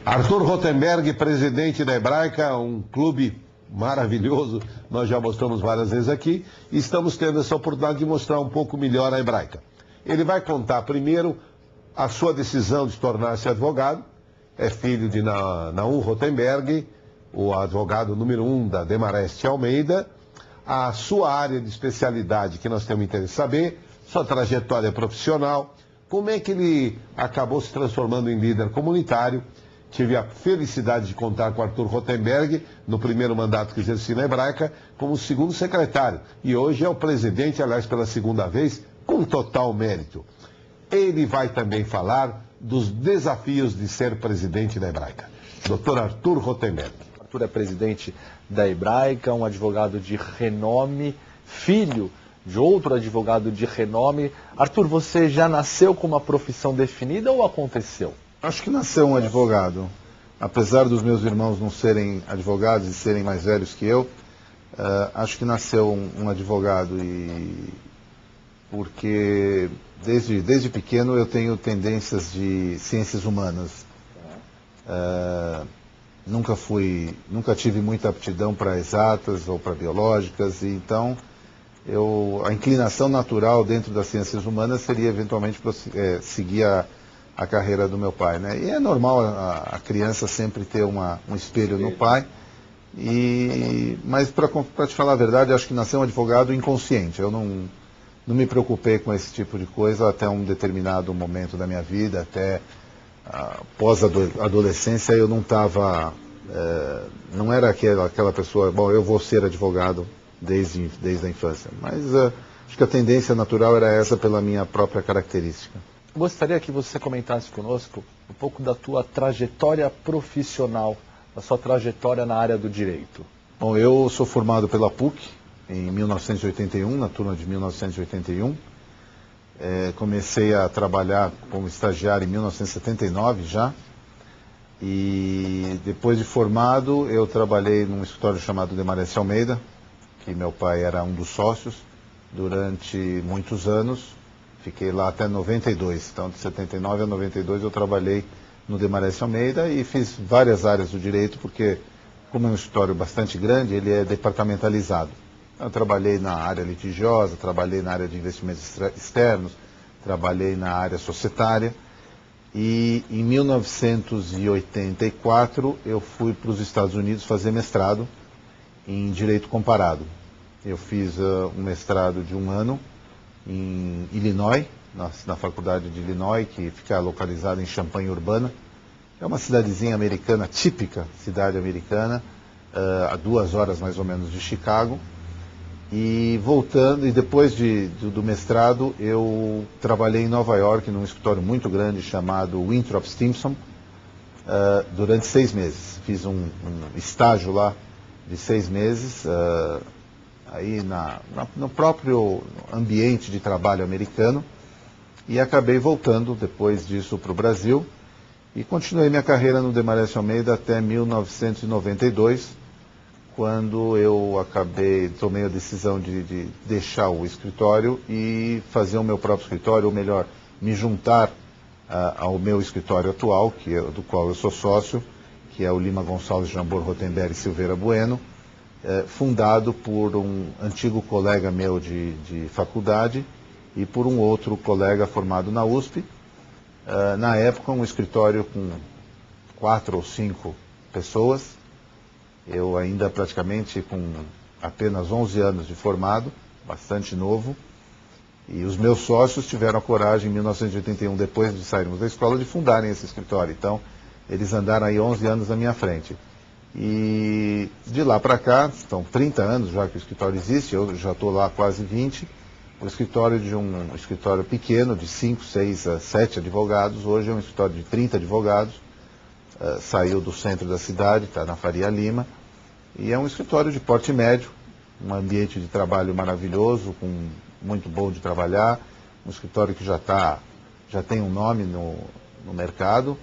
Arthur Rotenberg, presidente da Hebraica, um clube maravilhoso, nós já mostramos várias vezes aqui, e estamos tendo essa oportunidade de mostrar um pouco melhor a Hebraica. Ele vai contar primeiro a sua decisão de tornar-se advogado, é filho de Naum Rotenberg, o advogado número 1 da Demarest Almeida, a sua área de especialidade que nós temos interesse em saber, sua trajetória profissional, como é que ele acabou se transformando em líder comunitário. Tive a felicidade de contar com Arthur Rotenberg, no primeiro mandato que exerci na Hebraica, como segundo secretário. E hoje é o presidente, aliás, pela segunda vez, com total mérito. Ele vai também falar dos desafios de ser presidente da Hebraica. Dr. Arthur Rotenberg. Arthur é presidente da Hebraica, um advogado de renome, filho de outro advogado de renome. Arthur, você já nasceu com uma profissão definida ou aconteceu? Acho que nasceu um advogado. Apesar dos meus irmãos não serem advogados e serem mais velhos que eu, acho que nasceu um advogado, porque desde pequeno eu tenho tendências de ciências humanas. Nunca tive muita aptidão para exatas ou para biológicas, e então a inclinação natural dentro das ciências humanas seria eventualmente seguir a carreira do meu pai, né? E é normal a criança sempre ter um espelho no pai, mas para te falar a verdade, acho que nasceu um advogado inconsciente. Eu não me preocupei com esse tipo de coisa até um determinado momento da minha vida, até pós-adolescência eu não estava, não era aquela pessoa, bom, eu vou ser advogado desde a infância, mas acho que a tendência natural era essa pela minha própria característica. Gostaria que você comentasse conosco um pouco da tua trajetória profissional, da sua trajetória na área do direito. Bom, eu sou formado pela PUC em 1981, na turma de 1981. Comecei a trabalhar como estagiário em 1979 já. E depois de formado, eu trabalhei num escritório chamado Demarest Almeida, que meu pai era um dos sócios, durante muitos anos. Fiquei lá até 92, então de 79 a 92 eu trabalhei no Demarest Almeida e fiz várias áreas do direito, porque como é um escritório bastante grande, ele é departamentalizado. Eu trabalhei na área litigiosa, trabalhei na área de investimentos externos, trabalhei na área societária, e em 1984 eu fui para os Estados Unidos fazer mestrado em Direito Comparado. Eu fiz um mestrado de 1 ano em Illinois, na faculdade de Illinois, que fica localizada em Champaign-Urbana. É uma cidadezinha americana, típica cidade americana, a 2 horas mais ou menos de Chicago. E depois do mestrado, eu trabalhei em Nova York, num escritório muito grande chamado Winthrop Stimson, durante 6 meses. Fiz um estágio lá de 6 meses, aí no próprio ambiente de trabalho americano, e acabei voltando depois disso para o Brasil e continuei minha carreira no Demarest Almeida até 1992, quando eu tomei a decisão de deixar o escritório e fazer o meu próprio escritório, ou melhor, me juntar ao meu escritório atual, do qual eu sou sócio, que é o Lima Gonçalves Jambor Rotenberg Silveira Bueno, fundado por um antigo colega meu de faculdade e por um outro colega formado na USP. Na época, um escritório com 4 ou 5 pessoas, eu ainda praticamente com apenas 11 anos de formado, bastante novo, e os meus sócios tiveram a coragem, em 1981, depois de sairmos da escola, de fundarem esse escritório. Então, eles andaram aí 11 anos na minha frente. E de lá para cá, estão 30 anos já que o escritório existe, eu já estou lá há quase 20. O escritório de um escritório pequeno, de 5, 6, 7 advogados, hoje é um escritório de 30 advogados, saiu do centro da cidade, está na Faria Lima, e é um escritório de porte médio, um ambiente de trabalho maravilhoso, muito bom de trabalhar, um escritório que já tem um nome no mercado.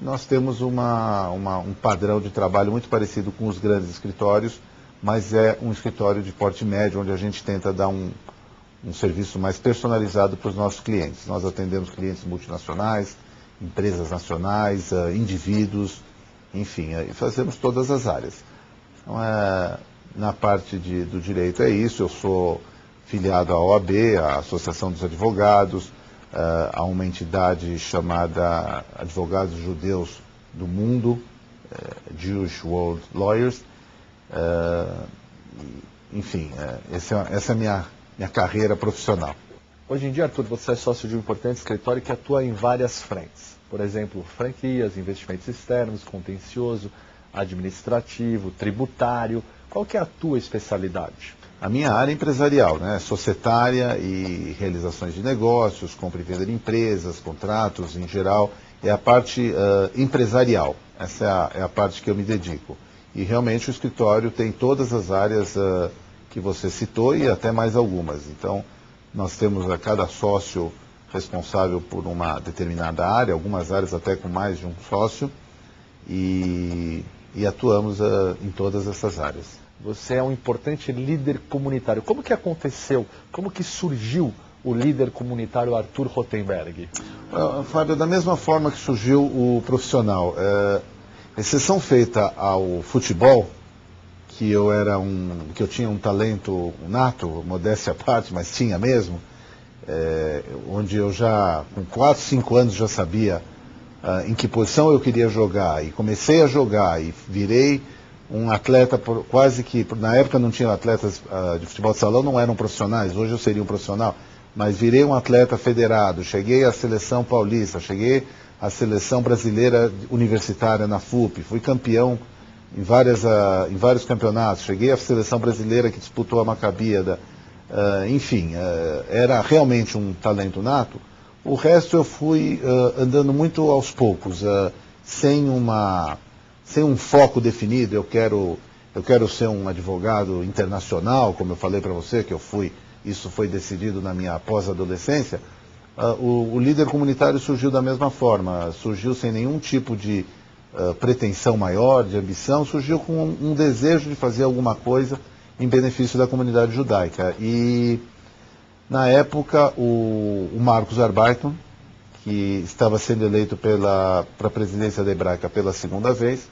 Nós temos um padrão de trabalho muito parecido com os grandes escritórios, mas é um escritório de porte médio, onde a gente tenta dar um serviço mais personalizado para os nossos clientes. Nós atendemos clientes multinacionais, empresas nacionais, indivíduos, enfim, fazemos todas as áreas. Então, na parte do direito é isso. Eu sou filiado à OAB, à Associação dos Advogados, a uma entidade chamada Advogados Judeus do Mundo, Jewish World Lawyers. Enfim, essa é a minha carreira profissional. Hoje em dia, Arthur, você é sócio de um importante escritório que atua em várias frentes. Por exemplo, franquias, investimentos externos, contencioso, administrativo, tributário. Qual que é a tua especialidade? A minha área é empresarial, né? Societária e realizações de negócios, compra e venda de empresas, contratos em geral, é a parte empresarial. Essa é a parte que eu me dedico. E realmente o escritório tem todas as áreas que você citou e até mais algumas. Então, nós temos a cada sócio responsável por uma determinada área, algumas áreas até com mais de um sócio, e atuamos em todas essas áreas. Você é um importante líder comunitário. Como que aconteceu? Como que surgiu o líder comunitário Arthur Rotenberg? Fábio, da mesma forma que surgiu o profissional, exceção feita ao futebol, que eu tinha um talento nato, modéstia à parte, mas tinha mesmo, onde eu já, com 4, 5 anos, já sabia em que posição eu queria jogar, e comecei a jogar, e virei um atleta, quase que, na época não tinha atletas de futebol de salão, não eram profissionais, hoje eu seria um profissional, mas virei um atleta federado, cheguei à seleção paulista, cheguei à seleção brasileira universitária na FUP, fui campeão em vários campeonatos, cheguei à seleção brasileira que disputou a Maccabiada, enfim, era realmente um talento nato. O resto eu fui andando muito aos poucos, sem um foco definido. Eu quero ser um advogado internacional, como eu falei para você, que eu fui, isso foi decidido na minha pós-adolescência. O líder comunitário surgiu da mesma forma, surgiu sem nenhum tipo de pretensão maior, de ambição, surgiu com um desejo de fazer alguma coisa em benefício da comunidade judaica. E, na época, o Marcos Arbaiton, que estava sendo eleito para a presidência da Hebraica pela segunda vez,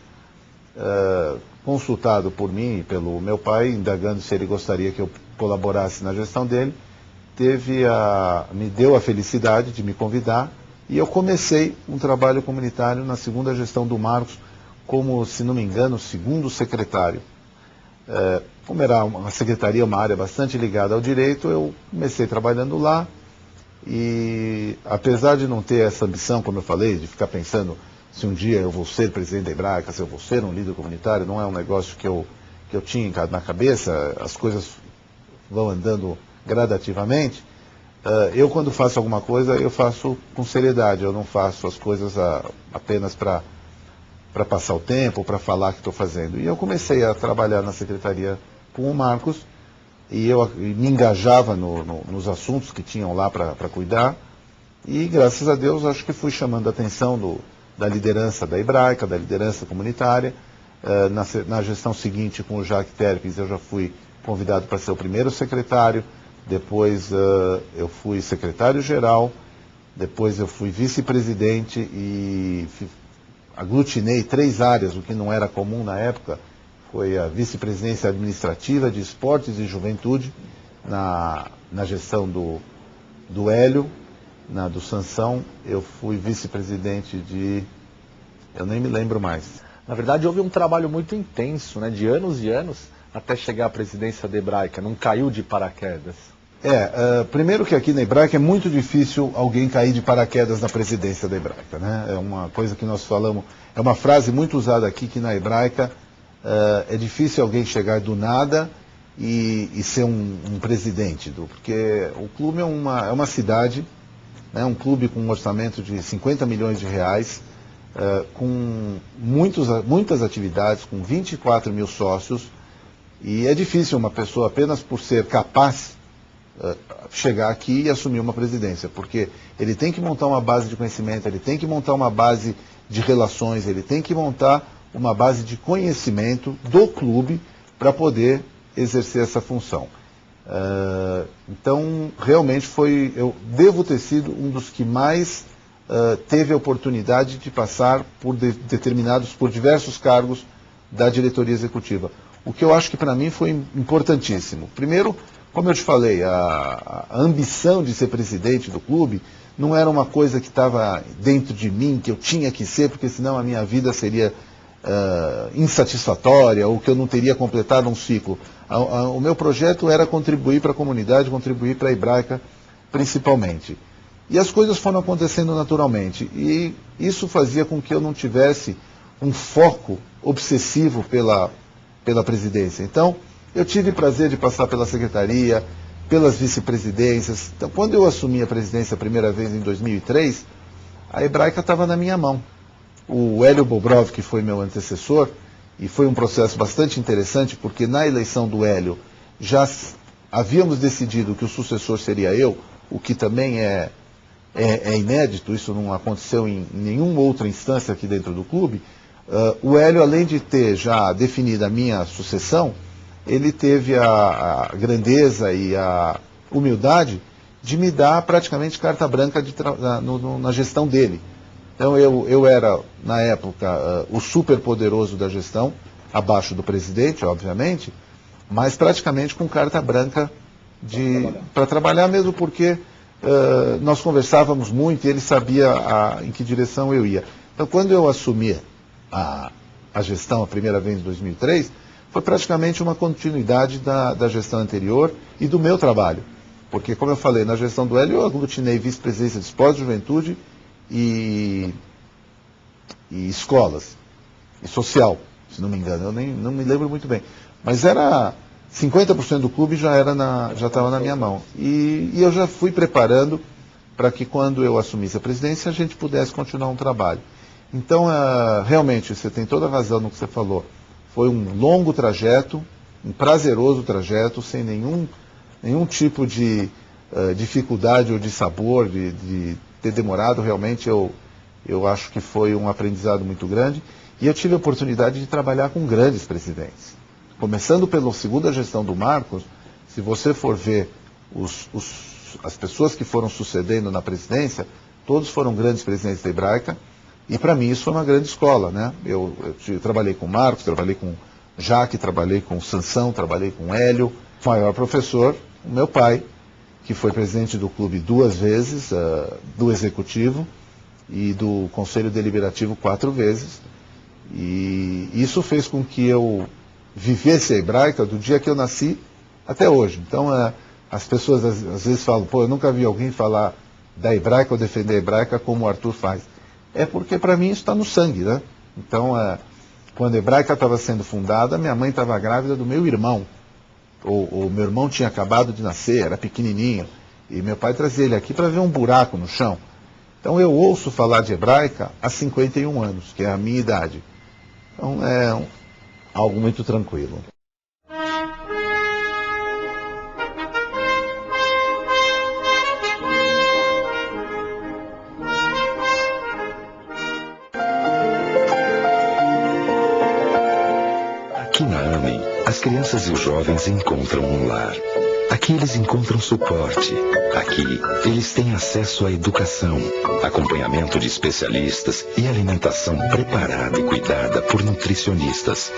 consultado por mim e pelo meu pai, indagando se ele gostaria que eu colaborasse na gestão dele, me deu a felicidade de me convidar, e eu comecei um trabalho comunitário na segunda gestão do Marcos, como, se não me engano, segundo secretário. Como era uma secretaria, uma área bastante ligada ao direito, eu comecei trabalhando lá, e apesar de não ter essa ambição, como eu falei, de ficar pensando se um dia eu vou ser presidente da Hebraica, se eu vou ser um líder comunitário, não é um negócio que eu tinha na cabeça, as coisas vão andando gradativamente. Eu, quando faço alguma coisa, eu faço com seriedade, eu não faço as coisas apenas para passar o tempo, para falar que estou fazendo. E eu comecei a trabalhar na secretaria com o Marcos, e eu me engajava nos assuntos que tinham lá para cuidar, e graças a Deus acho que fui chamando a atenção da liderança da Hebraica, da liderança comunitária. Na gestão seguinte, com o Jacques Terpes, eu já fui convidado para ser o primeiro secretário, depois eu fui secretário-geral, depois eu fui vice-presidente e aglutinei 3 áreas, o que não era comum na época. Foi a vice-presidência administrativa de esportes e juventude, na gestão do Hélio, do Sansão. Eu fui vice-presidente eu nem me lembro mais. Na verdade, houve um trabalho muito intenso, né, de anos e anos, até chegar à presidência da Hebraica. Não caiu de paraquedas. Primeiro que aqui na Hebraica é muito difícil alguém cair de paraquedas na presidência da Hebraica, né? É uma coisa que nós falamos, é uma frase muito usada aqui, que na Hebraica é difícil alguém chegar do nada e ser um presidente, porque o clube é uma cidade, né, um clube com um orçamento de 50 milhões de reais, com muitas atividades, com 24 mil sócios, e é difícil uma pessoa, apenas por ser capaz, chegar aqui e assumir uma presidência, porque ele tem que montar uma base de conhecimento, ele tem que montar uma base de relações, ele tem que montar uma base de conhecimento do clube para poder exercer essa função. Então, realmente eu devo ter sido um dos que mais teve a oportunidade de passar por por diversos cargos da diretoria executiva. O que eu acho que para mim foi importantíssimo. Primeiro, como eu te falei, a ambição de ser presidente do clube não era uma coisa que estava dentro de mim, que eu tinha que ser, porque senão a minha vida seria insatisfatória ou que eu não teria completado um ciclo. O meu projeto era contribuir para a comunidade, contribuir para a Hebraica principalmente. E as coisas foram acontecendo naturalmente. E isso fazia com que eu não tivesse um foco obsessivo pela presidência. Então, eu tive o prazer de passar pela secretaria, pelas vice-presidências. Então, quando eu assumi a presidência a primeira vez em 2003, a Hebraica estava na minha mão. O Hélio Bobrov, que foi meu antecessor, e foi um processo bastante interessante, porque na eleição do Hélio já havíamos decidido que o sucessor seria eu, o que também é inédito, isso não aconteceu em nenhuma outra instância aqui dentro do clube. O Hélio, além de ter já definido a minha sucessão, ele teve a grandeza e a humildade de me dar praticamente carta branca na gestão dele. Então eu era, na época, o super poderoso da gestão, abaixo do presidente, obviamente, mas praticamente com carta branca para trabalhar, mesmo porque nós conversávamos muito e ele sabia em que direção eu ia. Então, quando eu assumi a gestão a primeira vez em 2003, foi praticamente uma continuidade da gestão anterior e do meu trabalho. Porque, como eu falei, na gestão do Hélio eu aglutinei vice-presidência de esporte, juventude e escolas, e social, se não me engano, eu não me lembro muito bem. Mas era 50% do clube já estava na minha mão. E eu já fui preparando para que quando eu assumisse a presidência a gente pudesse continuar um trabalho. Então, realmente, você tem toda a razão no que você falou. Foi um longo trajeto, um prazeroso trajeto, sem nenhum tipo de dificuldade ou de sabor, de ter demorado. Realmente, eu acho que foi um aprendizado muito grande. E eu tive a oportunidade de trabalhar com grandes presidentes. Começando pela segunda gestão do Marcos, se você for ver as pessoas que foram sucedendo na presidência, todos foram grandes presidentes da Hebraica. E para mim isso foi uma grande escola, né? Eu trabalhei com o Marcos, trabalhei com o Jaque, trabalhei com o Sansão, trabalhei com o Hélio. O maior professor, o meu pai, que foi presidente do clube 2 vezes, do executivo e do conselho deliberativo 4 vezes. E isso fez com que eu vivesse a Hebraica do dia que eu nasci até hoje. Então as pessoas às vezes falam, eu nunca vi alguém falar da Hebraica ou defender a Hebraica como o Arthur faz. É porque para mim isso está no sangue, né? Então, quando a Hebraica estava sendo fundada, minha mãe estava grávida do meu irmão. O meu irmão tinha acabado de nascer, era pequenininho. E meu pai trazia ele aqui para ver um buraco no chão. Então eu ouço falar de Hebraica há 51 anos, que é a minha idade. Então é algo muito tranquilo. Aqui na AME, as crianças e os jovens encontram um lar. Aqui eles encontram suporte. Aqui eles têm acesso à educação, acompanhamento de especialistas e alimentação preparada e cuidada por nutricionistas.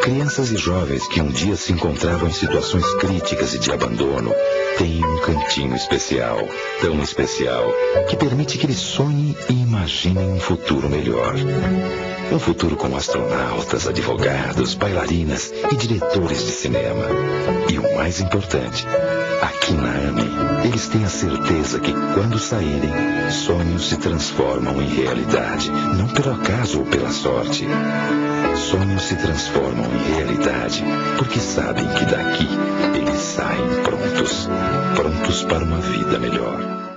Crianças e jovens que um dia se encontravam em situações críticas e de abandono têm um cantinho especial, tão especial, que permite que eles sonhem e imaginem um futuro melhor. Um futuro com astronautas, advogados, bailarinas e diretores de cinema. E o mais importante, aqui na AME, eles têm a certeza que quando saírem, sonhos se transformam em realidade, não pelo acaso ou pela sorte. Sonhos se transformam em realidade, porque sabem que daqui eles saem prontos para uma vida melhor.